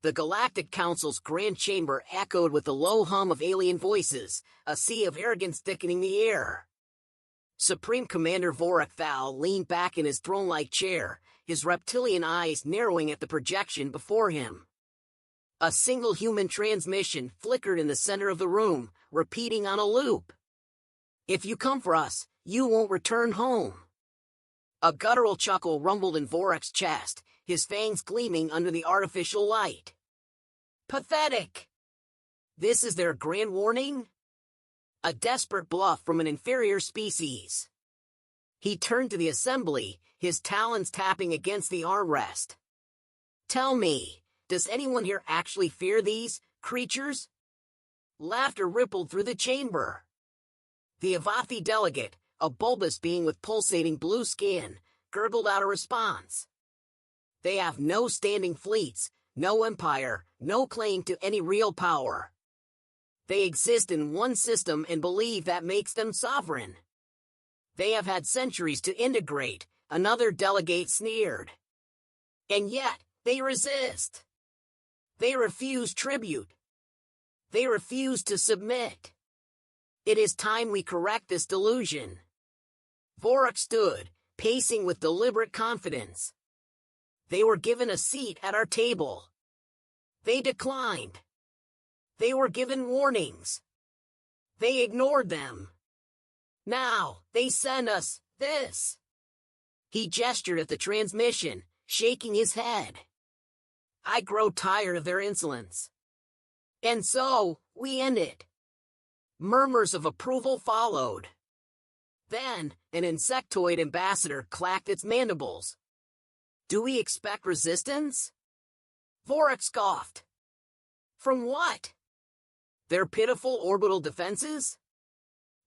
The Galactic Council's grand chamber echoed with the low hum of alien voices, a sea of arrogance thickening the air. Supreme Commander Vorak Thal leaned back in his throne-like chair, his reptilian eyes narrowing at the projection before him. A single human transmission flickered in the center of the room, repeating on a loop. "If you come for us, you won't return home." A guttural chuckle rumbled in Vorak's chest, his fangs gleaming under the artificial light. Pathetic! This is their grand warning? A desperate bluff from an inferior species. He turned to the assembly, his talons tapping against the armrest. "Tell me, does anyone here actually fear these creatures?" Laughter rippled through the chamber. The Avathi delegate, a bulbous being with pulsating blue skin, gurgled out a response. "They have no standing fleets, no empire, no claim to any real power. They exist in one system and believe that makes them sovereign. They have had centuries to integrate," another delegate sneered. "And yet, they resist. They refuse tribute. They refuse to submit. It is time we correct this delusion." Vorak stood, pacing with deliberate confidence. "They were given a seat at our table. They declined. They were given warnings. They ignored them. Now, they send us this." He gestured at the transmission, shaking his head. "I grow tired of their insolence." And so, we end it. Murmurs of approval followed. Then, an insectoid ambassador clacked its mandibles. "Do we expect resistance?" Vorak scoffed. "From what? Their pitiful orbital defenses?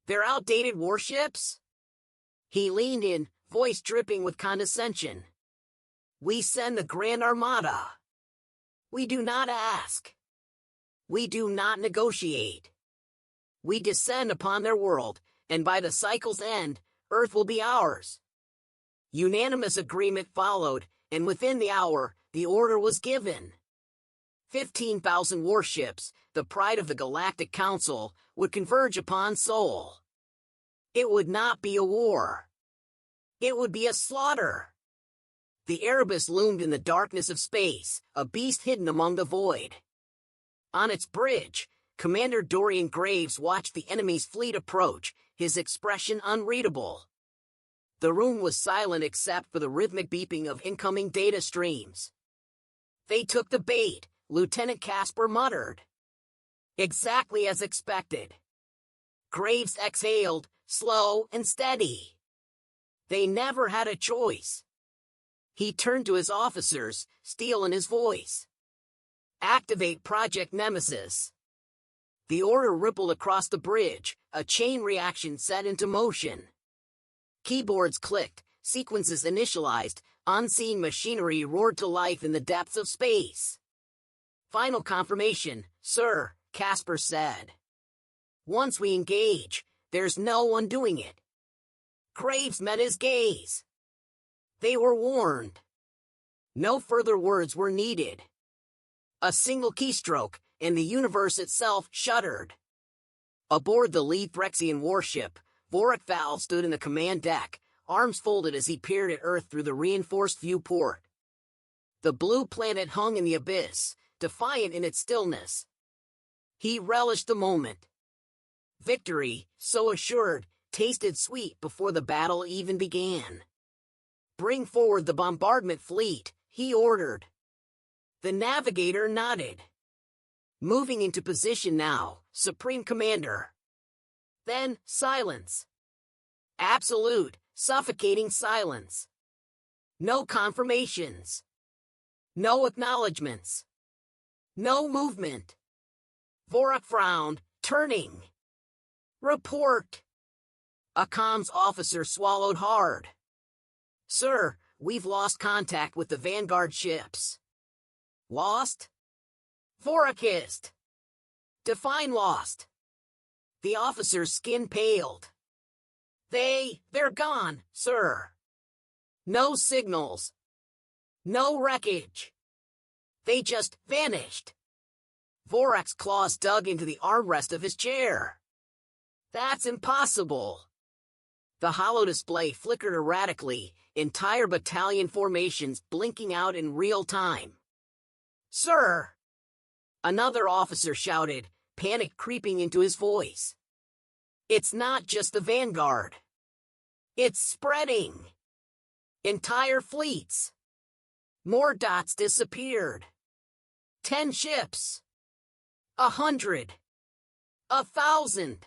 Their outdated warships?" He leaned in, voice dripping with condescension. "We send the Grand Armada. We do not ask. We do not negotiate. We descend upon their world, and by the cycle's end, Earth will be ours." Unanimous agreement followed, and within the hour, the order was given. 15,000 warships, the pride of the Galactic Council, would converge upon Sol. It would not be a war. It would be a slaughter. The Erebus loomed in the darkness of space, a beast hidden among the void. On its bridge, Commander Dorian Graves watched the enemy's fleet approach, his expression unreadable. The room was silent except for the rhythmic beeping of incoming data streams. "They took the bait," Lieutenant Casper muttered. "Exactly as expected." Graves exhaled, slow and steady. "They never had a choice." He turned to his officers, steel in his voice. "Activate Project Nemesis." The order rippled across the bridge, a chain reaction set into motion. Keyboards clicked, sequences initialized, unseen machinery roared to life in the depths of space. "Final confirmation, sir," Casper said. "Once we engage, there's no undoing it." Graves met his gaze. They were warned. No further words were needed. A single keystroke, and the universe itself shuddered. Aboard the lead Threxian warship, Vorak Thal stood in the command deck, arms folded as he peered at Earth through the reinforced viewport. The blue planet hung in the abyss, defiant in its stillness. He relished the moment. Victory, so assured, tasted sweet before the battle even began. "Bring forward the bombardment fleet," he ordered. The navigator nodded. "Moving into position now, Supreme Commander." Then, silence. Absolute, suffocating silence. No confirmations. No acknowledgements. No movement. Vorak frowned, turning. "Report." A comms officer swallowed hard. "Sir, we've lost contact with the Vanguard ships." "Lost?" Vorak hissed. "Define lost." The officer's skin paled. They're gone, sir. No signals. No wreckage. They just vanished. Vorak's claws dug into the armrest of his chair. That's impossible. The hollow display flickered erratically, entire battalion formations blinking out in real time. Sir! Another officer shouted, panic creeping into his voice. It's not just the vanguard. It's spreading. Entire fleets. More dots disappeared. 10 ships. 100. 1,000.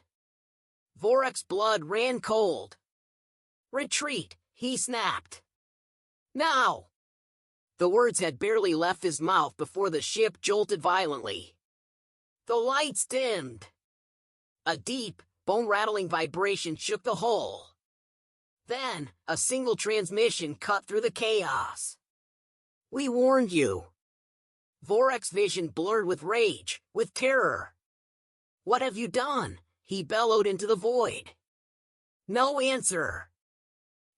Vorak's blood ran cold. Retreat, he snapped. Now! The words had barely left his mouth before the ship jolted violently. The lights dimmed. A deep, bone-rattling vibration shook the hull. Then, a single transmission cut through the chaos. We warned you. Vorak's vision blurred with rage, with terror. What have you done? He bellowed into the void. No answer.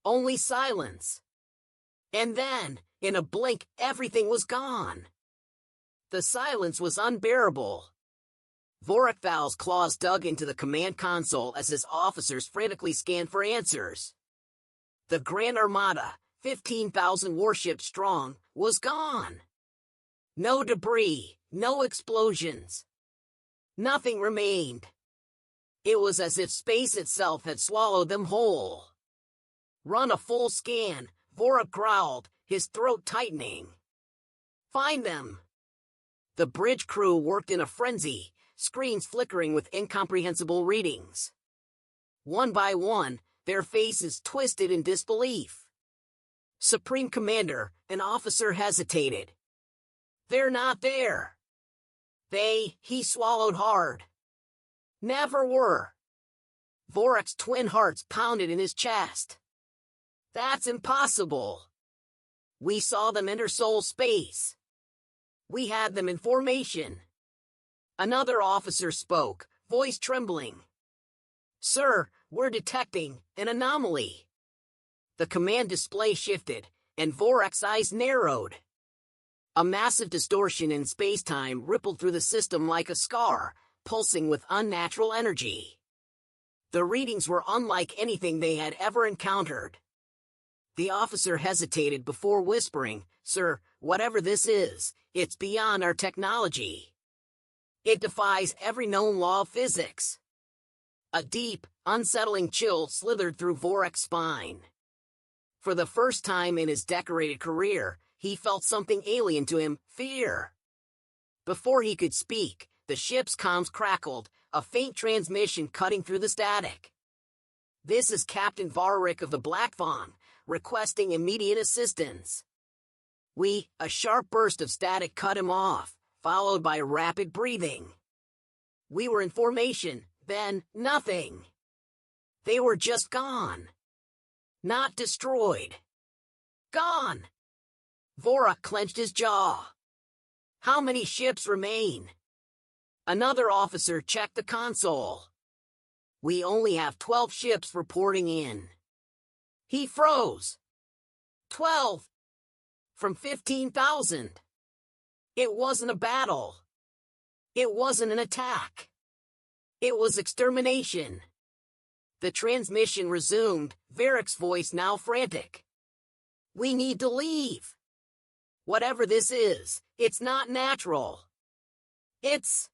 Only silence. And then, in a blink, everything was gone. The silence was unbearable. Vorak Val's claws dug into the command console as his officers frantically scanned for answers. The Grand Armada, 15,000 warships strong, was gone. No debris, no explosions. Nothing remained. It was as if space itself had swallowed them whole. Run a full scan, Vorak growled, his throat tightening. Find them. The bridge crew worked in a frenzy, screens flickering with incomprehensible readings. One by one, their faces twisted in disbelief. Supreme Commander, an officer hesitated. They're not there. He swallowed hard. Never were. Vorak's twin hearts pounded in his chest. That's impossible. We saw them enter soul space. We had them in formation. Another officer spoke, voice trembling. Sir, we're detecting an anomaly. The command display shifted, and Vorak's eyes narrowed. A massive distortion in space-time rippled through the system like a scar, pulsing with unnatural energy. The readings were unlike anything they had ever encountered. The officer hesitated before whispering, Sir, whatever this is, it's beyond our technology. It defies every known law of physics. A deep, unsettling chill slithered through Vorak's spine. For the first time in his decorated career, he felt something alien to him, fear. Before he could speak, the ship's comms crackled, a faint transmission cutting through the static. This is Captain Varric of the Black Fawn, requesting immediate assistance. A sharp burst of static cut him off, followed by rapid breathing. We were in formation, then nothing. They were just gone. Not destroyed. Gone. Vorak clenched his jaw. How many ships remain? Another officer checked the console. We only have 12 ships reporting in. He froze. 12. From 15,000. It wasn't a battle. It wasn't an attack. It was extermination. The transmission resumed, Varric's voice now frantic. We need to leave. Whatever this is, it's not natural. It's...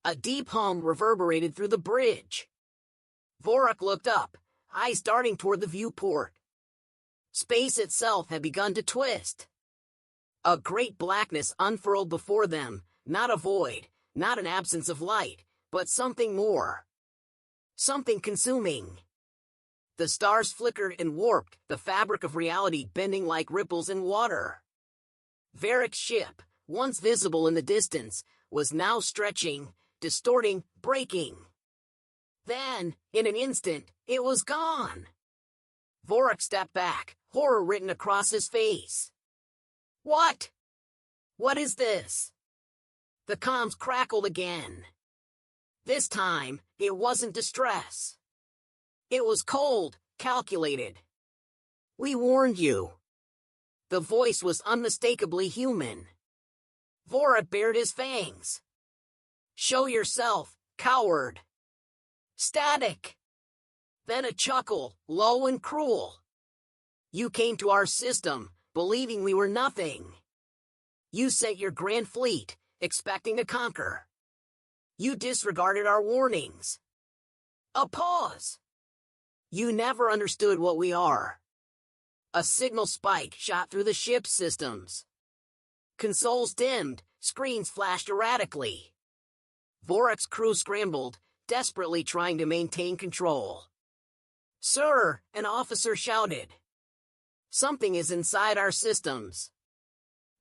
A deep hum reverberated through the bridge. Vorak looked up, eyes darting toward the viewport. Space itself had begun to twist. A great blackness unfurled before them, not a void, not an absence of light, but something more. Something consuming. The stars flickered and warped, the fabric of reality bending like ripples in water. Varric's ship, once visible in the distance, was now stretching, distorting, breaking. Then, in an instant, it was gone. Vorak stepped back, horror written across his face. What? What is this? The comms crackled again. This time, it wasn't distress. It was cold, calculated. We warned you. The voice was unmistakably human. Vorak bared his fangs. Show yourself, coward. Static. Then a chuckle, low and cruel. You came to our system, believing we were nothing. You sent your grand fleet, expecting to conquer. You disregarded our warnings. A pause. You never understood what we are. A signal spike shot through the ship's systems. Consoles dimmed, screens flashed erratically. Vorak's crew scrambled, desperately trying to maintain control. Sir, an officer shouted. Something is inside our systems.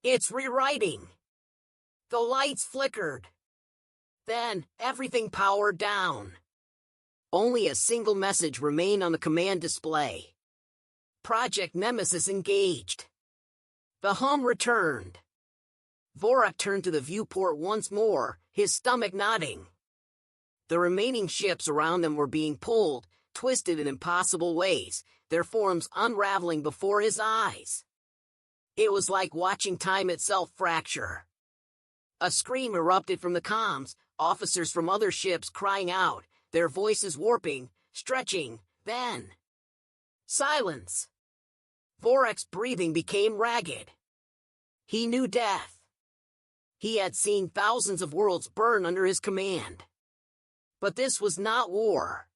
It's rewriting. The lights flickered. Then, everything powered down. Only a single message remained on the command display. Project Nemesis engaged. The hum returned. Vorak turned to the viewport once more, his stomach nodding. The remaining ships around them were being pulled, twisted in impossible ways, their forms unraveling before his eyes. It was like watching time itself fracture. A scream erupted from the comms, officers from other ships crying out, their voices warping, stretching, then silence. Vorak's breathing became ragged. He knew death. He had seen thousands of worlds burn under his command. But this was not war.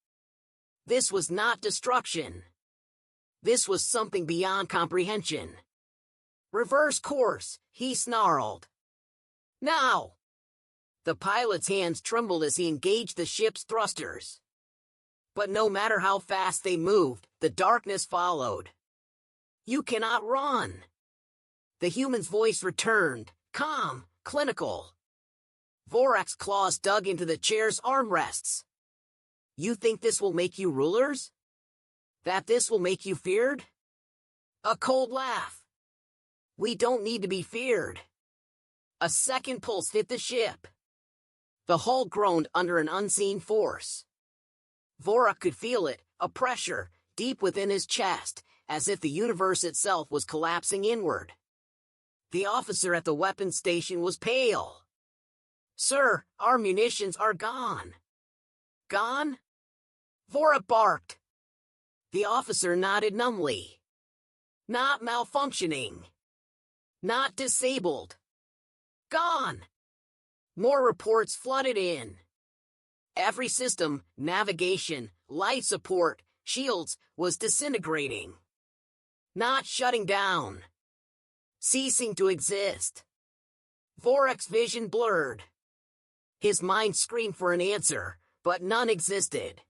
This was not destruction. This was something beyond comprehension. Reverse course, he snarled. Now! The pilot's hands trembled as he engaged the ship's thrusters. But no matter how fast they moved, the darkness followed. You cannot run. The human's voice returned, calm, clinical. Vorak's claws dug into the chair's armrests. You think this will make you rulers? That this will make you feared? A cold laugh. We don't need to be feared. A second pulse hit the ship. The hull groaned under an unseen force. Vorak could feel it, a pressure, deep within his chest, as if the universe itself was collapsing inward. The officer at the weapons station was pale. Sir, our munitions are gone. Gone? Vorak barked. The officer nodded numbly. Not malfunctioning. Not disabled. Gone. More reports flooded in. Every system, navigation, life support, shields, was disintegrating. Not shutting down. Ceasing to exist. Vorak's vision blurred. His mind screamed for an answer, but none existed.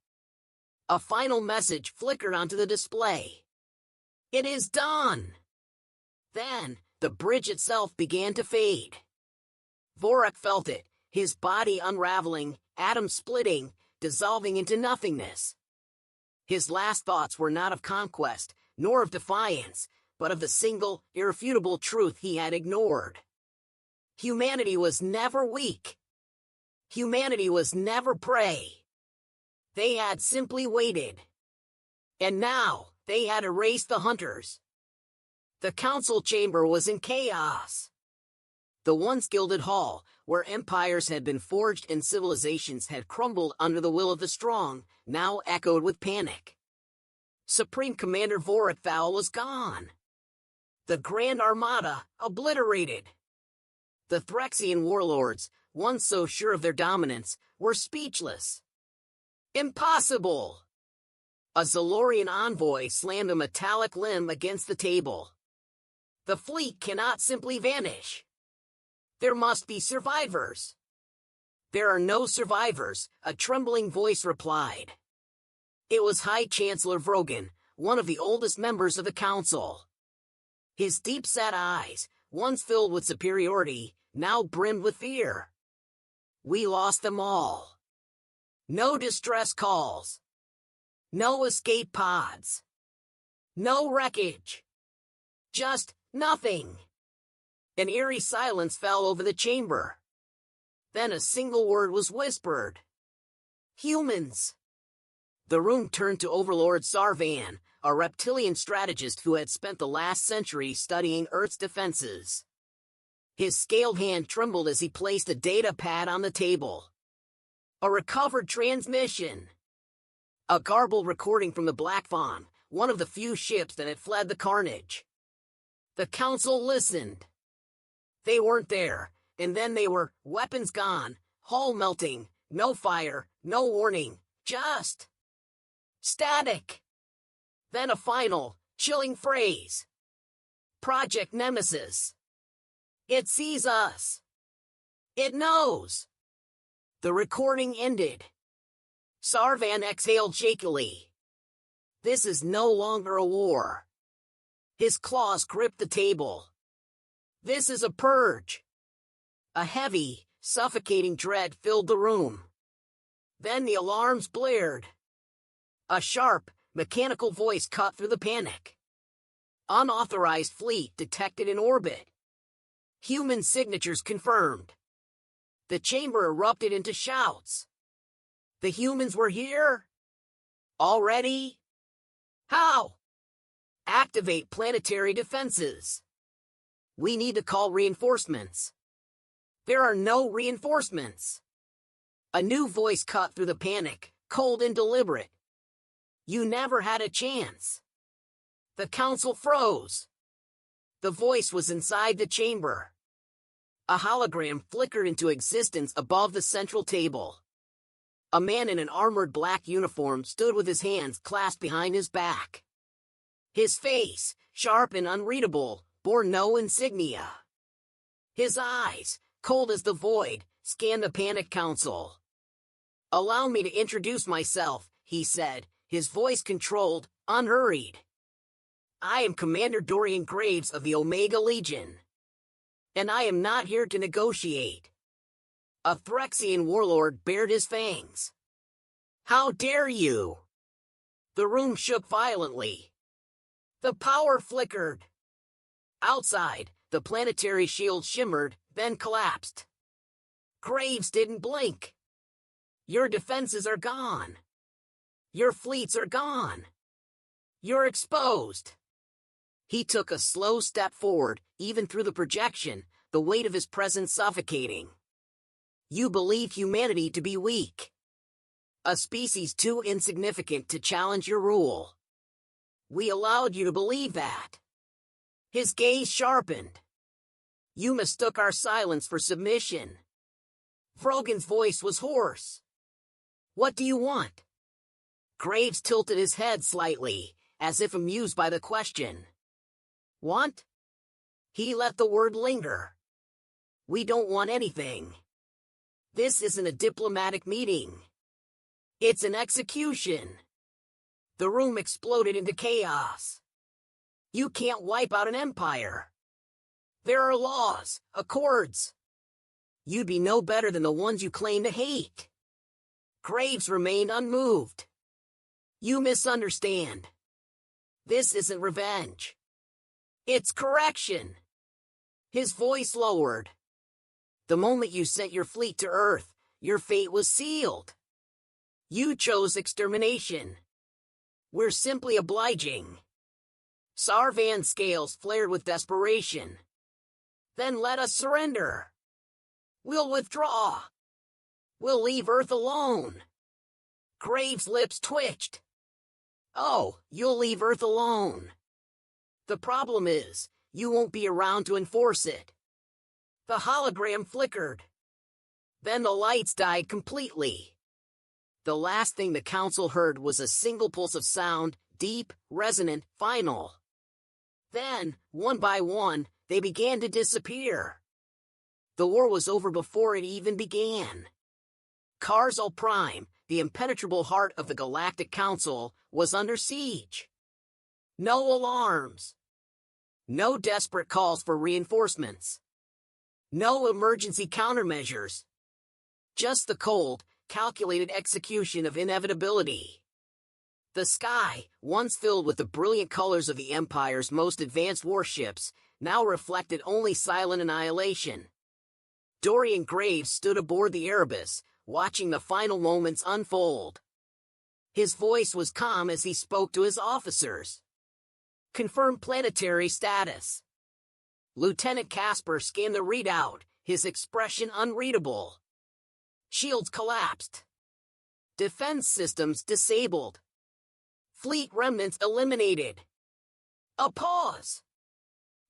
A final message flickered onto the display. It is done! Then, the bridge itself began to fade. Vorak felt it, his body unraveling, atoms splitting, dissolving into nothingness. His last thoughts were not of conquest, nor of defiance, but of the single, irrefutable truth he had ignored. Humanity was never weak. Humanity was never prey. They had simply waited. And now, they had erased the hunters. The council chamber was in chaos. The once gilded hall, where empires had been forged and civilizations had crumbled under the will of the strong, now echoed with panic. Supreme Commander Vorak was gone. The Grand Armada, obliterated. The Threxian warlords, once so sure of their dominance, were speechless. Impossible! A Zalorian envoy slammed a metallic limb against the table. The fleet cannot simply vanish. There must be survivors. There are no survivors, a trembling voice replied. It was High Chancellor Vrogan, one of the oldest members of the council. His deep-set eyes, once filled with superiority, now brimmed with fear. We lost them all. No distress calls. No escape pods. No wreckage. Just nothing. An eerie silence fell over the chamber. Then a single word was whispered. Humans. The room turned to Overlord Sarvan, a reptilian strategist who had spent the last century studying Earth's defenses. His scaled hand trembled as he placed a data pad on the table. A recovered transmission. A garbled recording from the Black Fawn, one of the few ships that had fled the carnage. The council listened. They weren't there, and then they were, weapons gone, hull melting, no fire, no warning, just static. Then a final, chilling phrase. Project Nemesis. It sees us. It knows. The recording ended. Sarvan exhaled shakily. This is no longer a war. His claws gripped the table. This is a purge. A heavy, suffocating dread filled the room. Then the alarms blared. A sharp, mechanical voice cut through the panic. Unauthorized fleet detected in orbit. Human signatures confirmed. The chamber erupted into shouts. The humans were here? Already? How? Activate planetary defenses. We need to call reinforcements. There are no reinforcements. A new voice cut through the panic, cold and deliberate. You never had a chance. The council froze. The voice was inside the chamber. A hologram flickered into existence above the central table. A man in an armored black uniform stood with his hands clasped behind his back. His face, sharp and unreadable, bore no insignia. His eyes, cold as the void, scanned the panicked council. Allow me to introduce myself, he said, his voice controlled, unhurried. I am Commander Dorian Graves of the Omega Legion. And I am not here to negotiate. A Threxian warlord bared his fangs. How dare you? The room shook violently. The power flickered. Outside, the planetary shield shimmered, then collapsed. Graves didn't blink. Your defenses are gone. Your fleets are gone. You're exposed. He took a slow step forward, even through the projection, the weight of his presence suffocating. You believe humanity to be weak. A species too insignificant to challenge your rule. We allowed you to believe that. His gaze sharpened. You mistook our silence for submission. Vrogan's voice was hoarse. What do you want? Graves tilted his head slightly, as if amused by the question. Want? He let the word linger. We don't want anything. This isn't a diplomatic meeting. It's an execution. The room exploded into chaos. You can't wipe out an empire. There are laws, accords. You'd be no better than the ones you claim to hate. Graves remained unmoved. You misunderstand. This isn't revenge. It's correction. His voice lowered. The moment you sent your fleet to Earth, your fate was sealed. You chose extermination. We're simply obliging. Sarvan's scales flared with desperation. Then let us surrender. We'll withdraw. We'll leave Earth alone. Graves' lips twitched. Oh, you'll leave Earth alone. The problem is, you won't be around to enforce it. The hologram flickered. Then the lights died completely. The last thing the council heard was a single pulse of sound, deep, resonant, final. Then, one by one, they began to disappear. The war was over before it even began. Karzal Prime, the impenetrable heart of the Galactic Council, was under siege. No alarms. No desperate calls for reinforcements. No emergency countermeasures. Just the cold, calculated execution of inevitability. The sky, once filled with the brilliant colors of the Empire's most advanced warships, now reflected only silent annihilation. Dorian Graves stood aboard the Erebus, watching the final moments unfold. His voice was calm as he spoke to his officers. Confirm planetary status. Lieutenant Casper scanned the readout, his expression unreadable. Shields collapsed. Defense systems disabled. Fleet remnants eliminated. A pause.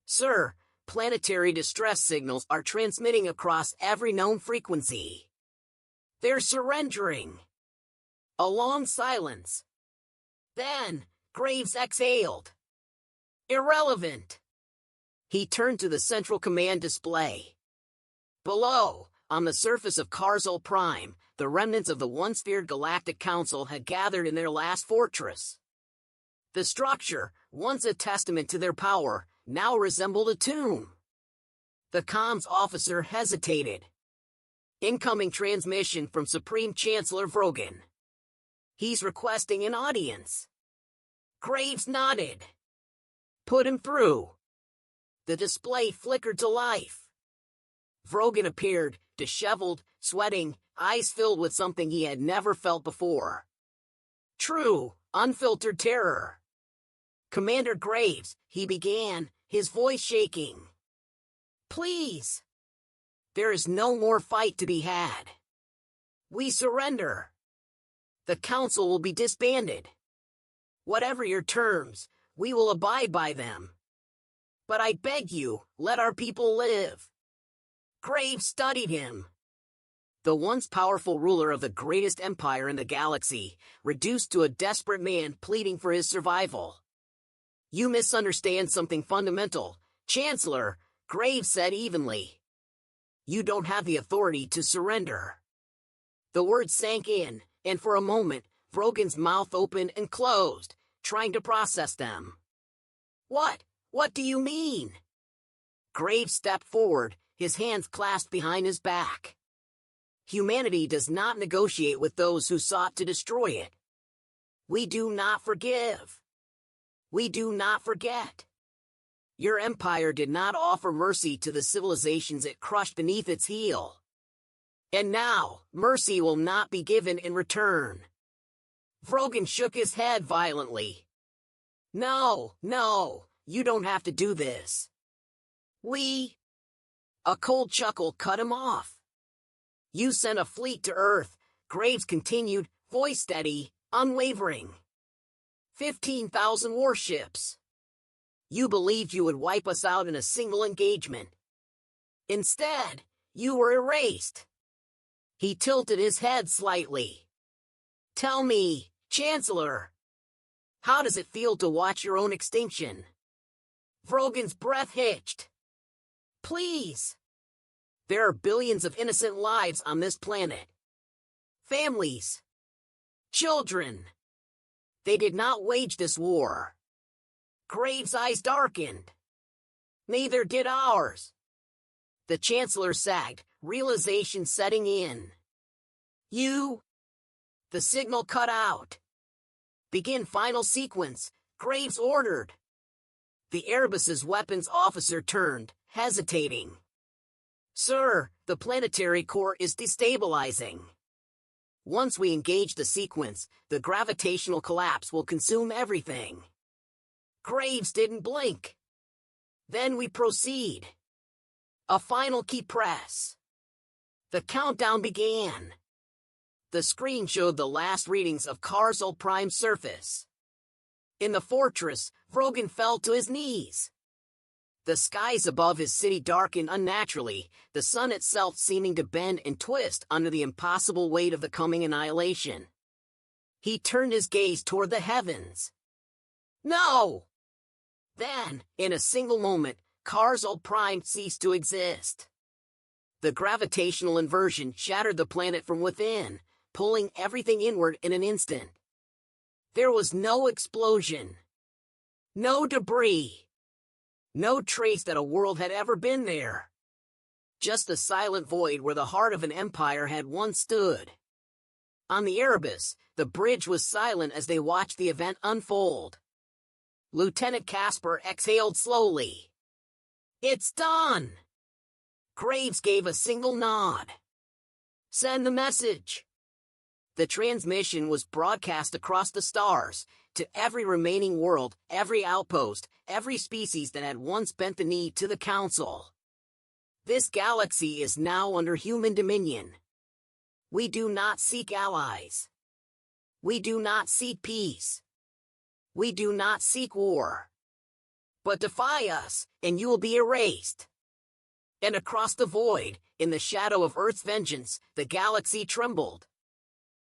Sir, planetary distress signals are transmitting across every known frequency. They're surrendering. A long silence. Then, Graves exhaled. Irrelevant. He turned to the Central Command display. Below, on the surface of Karzul Prime, the remnants of the once-feared Galactic Council had gathered in their last fortress. The structure, once a testament to their power, now resembled a tomb. The comms officer hesitated. Incoming transmission from Supreme Chancellor Vrogan. He's requesting an audience. Graves nodded. Put him through. The display flickered to life. Vrogan appeared, disheveled, sweating, eyes filled with something he had never felt before. True, unfiltered terror. Commander Graves, he began, his voice shaking. Please. There is no more fight to be had. We surrender. The council will be disbanded. Whatever your terms, we will abide by them. But I beg you, let our people live. Graves studied him. The once powerful ruler of the greatest empire in the galaxy, reduced to a desperate man pleading for his survival. You misunderstand something fundamental, Chancellor, Graves said evenly. You don't have the authority to surrender. The words sank in, and for a moment, Vrogan's mouth opened and closed, trying to process them. What do you mean? Graves stepped forward, his hands clasped behind his back. Humanity does not negotiate with those who sought to destroy it. We do not forgive. We do not forget. Your empire did not offer mercy to the civilizations it crushed beneath its heel. And now, mercy will not be given in return. Vrogan shook his head violently. No, you don't have to do this. A cold chuckle cut him off. You sent a fleet to Earth, Graves continued, voice steady, unwavering. 15,000 warships. You believed you would wipe us out in a single engagement. Instead, you were erased. He tilted his head slightly. Tell me, Chancellor, how does it feel to watch your own extinction? Vrogan's breath hitched. Please. There are billions of innocent lives on this planet. Families. Children. They did not wage this war. Graves' eyes darkened. Neither did ours. The Chancellor sagged, realization setting in. The signal cut out. Begin final sequence, Graves ordered. The Erebus's weapons officer turned, hesitating. Sir, the planetary core is destabilizing. Once we engage the sequence, the gravitational collapse will consume everything. Graves didn't blink. Then we proceed. A final key press. The countdown began. The screen showed the last readings of Karzul Prime's surface. In the fortress, Vrogan fell to his knees. The skies above his city darkened unnaturally, the sun itself seeming to bend and twist under the impossible weight of the coming annihilation. He turned his gaze toward the heavens. No! Then, in a single moment, Karzul Prime ceased to exist. The gravitational inversion shattered the planet from within, pulling everything inward in an instant. There was no explosion. No debris. No trace that a world had ever been there. Just a silent void where the heart of an empire had once stood. On the Erebus, the bridge was silent as they watched the event unfold. Lieutenant Casper exhaled slowly. It's done! Graves gave a single nod. Send the message. The transmission was broadcast across the stars, to every remaining world, every outpost, every species that had once bent the knee to the Council. This galaxy is now under human dominion. We do not seek allies. We do not seek peace. We do not seek war. But defy us, and you will be erased. And across the void, in the shadow of Earth's vengeance, the galaxy trembled.